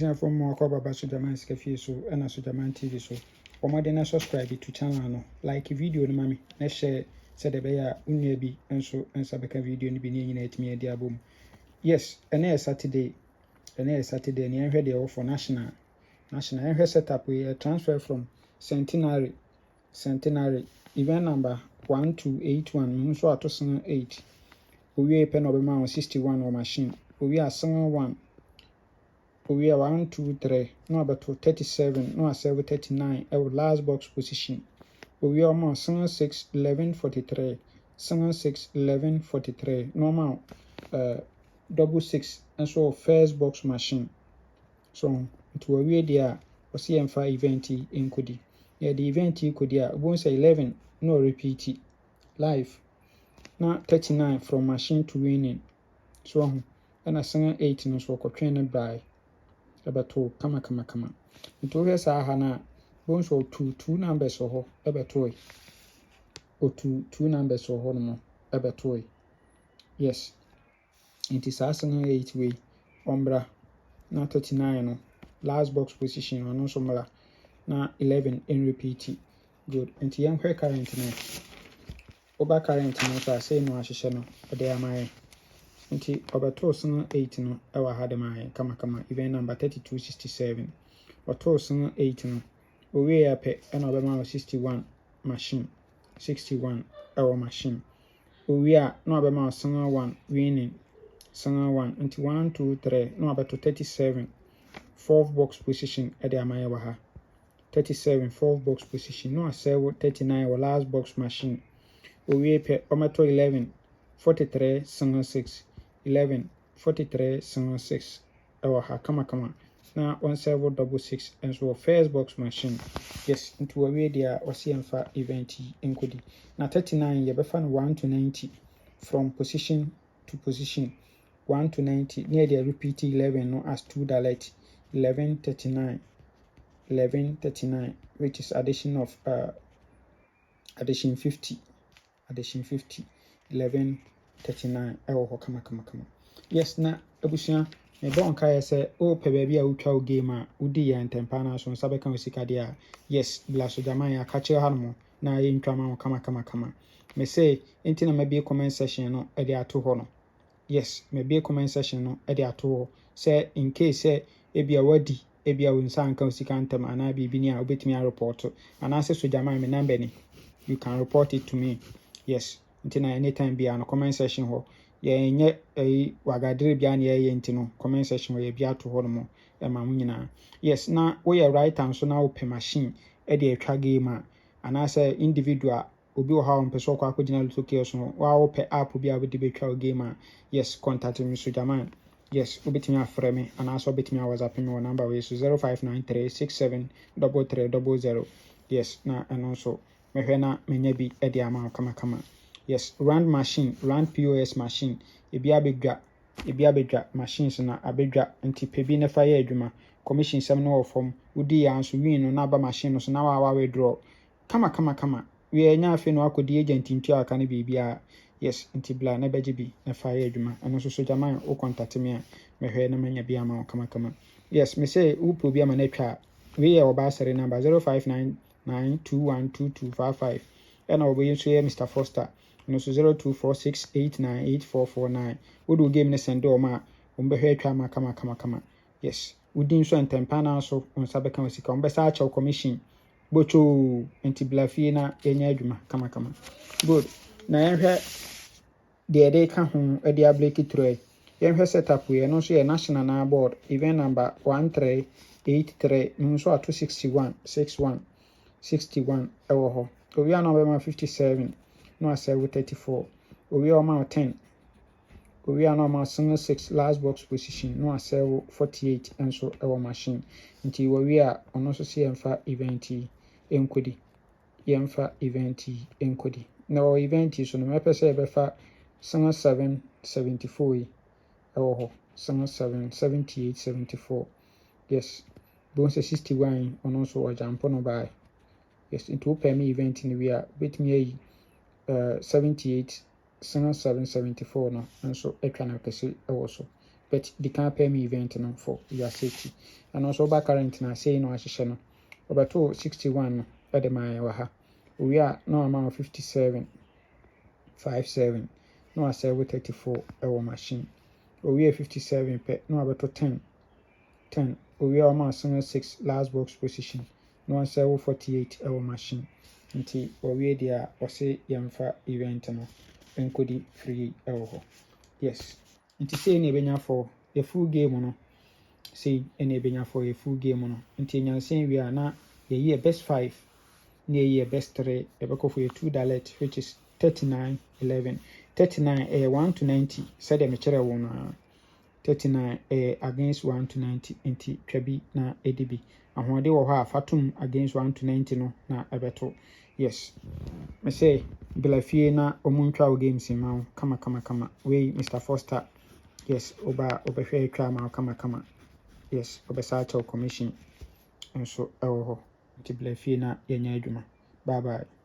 From more cover by Sujaman Scafi so and a Sujaman TV so. Or more than subscribe to channel no. Like video no mami. Let's share said the bear unyabi and so and sabaka video in beginning at me dear boom. Yes, and Saturday. And Saturday and you ready for national. And set up we transfer from centenary event number 1281 so at 8. We pen of a 61 or machine. We are 1. We are 1, 2, 3, no about 37, no 7, 39, our last box position. We are more 6, 11, 43, 6, 11, 43, normal, double 6, and so first box machine. So it will be there, or CM5 event in Kudi. Yeah, the event could yeah, once 11, no repeat live. Now 39 from machine to winning. So, and a 8 no so trained by. Ebeto kama nto hwe sa ha na bonso two numbers ho ebeto two numbers ho no ebeto yes nti sa san 8 way ombra na 39 no last box position no so mala na 11 in repeat good nti yan hwe current no oba current no so say no ahihye no ode amaye nti obeto san 8 no ewa ha de maye kama event number 3267 oto san 8 no owe ya pe na obema 61 machine 61 ewa machine owe a na obema san 1 winning san 1 nti 1 2 3 no abeto 37 fourth box position e de amaye wa ha 37 fourth box position no asewo 39 wa last box machine owe pe ometo 11 43 san 6 11 43 san 6 ewa ha kama na 1766 and so first box machine yes into a way there or CM5 event enkodi na 39 ye befa no 1 to 90 from position to position 1 to 90 near the repeat 11 no as 2 direct 1139 which is addition of addition 50 1139 ewo ho kama yes na abusia me don kai say o pe bia a utwa o game a udi ya ntempa na so nsabe kan osika dia yes bla so jaman ya ka kire hanmo na ye ntwa ma kama me say enti na mabie comment section no e de ato ho no yes mabie comment section no e de ato ho say in case ebia wadi ebia wonsa nka osika ntem ana bibi ni a obetimi a report ana say so jaman me number ni you can report it to me yes enti na anytime bia no comment section ho ye nye wagadire bia na ye enti no comment section wo ye bia to ho no mo e ma munyina yes na wo ye right hand so na wo pe machine e de atwa game a ana say individual obi wo ha wo mpeso kwa akogina luto chaos no wa wo pe app bia wo de betwa game a yes contact me so jaman yes obetimi afre me ana so obetimi WhatsApp me wo number we so 0593673300 yes na and so mehwe na menya bi e de ama kama yes rand machine rand POS machine ebi abedwa machines na abedwa nti pebi na fa ye adwuma commission sem no ofom udi ya nso win no na ba machine so na wa withdraw kama we enya afi no akodi agent ntu aka na bibia yes nti bla na beje bi na fa ye adwuma eno so jaman o contact me a mehwe na manya bi ama kama yes me say upo bi ama na twa we ye oba sere number 0599212255 ena obo so ye Mr Foster no so 0246898449 wodo game ne send o ma ombehwe atwa ma kama yes udin so entempa na so onsa beka wasika ombesa acha commission bocho enti blafie na enya adwuma kama good na yenhwe de ka ho e ableki tro yenhwe setup we no so ye national na board event number 1383 no so ato 61 ewo ho owi ana be ma 57 no as 34 owi o ma 10 owi ana ma 6 last box position no as 48 and so ewo machine nti owi a ono so se emfa event enkodi na o event so no mepese e be fa 774 ewo ho 78 74 yes bon se 61 ono so o jampo no by yes into pay me event ni we are with me 78 7774 no and so etwa na kese ewo so but the can pay me event no for your safety. And also back current na say no ahyehyɛ no obeto 61 no e de my wa ha we are no amount 57.57 no asɛe 34 ɛwɔ machine we are 57 pɛ no abeto 10 we are ma 6 last box position no asɛe 48 ɛwɔ machine nti we dia ɔse yɛmfa event no enkodi free ɛwɔ hɔ. Yes, nti say na ebenya for the full game no say na ebenya for a full game no nti nyansen we are na ye best 5 na ye best 3 ebeko for a $2 which is 39.11 39 1 to 90 said me kire wo na 39 against 1 to 90 nti twabi na edibi ahode wo ha fatum against 1 to 90 no na ebeto. Yes, me say belafie na omuntwa games ma kama we Mr. Foster. Yes, obehwe twa ma kama. Yes, obesa cha commission nso ewo ho nti belafie na yenya adwuma. Bye bye.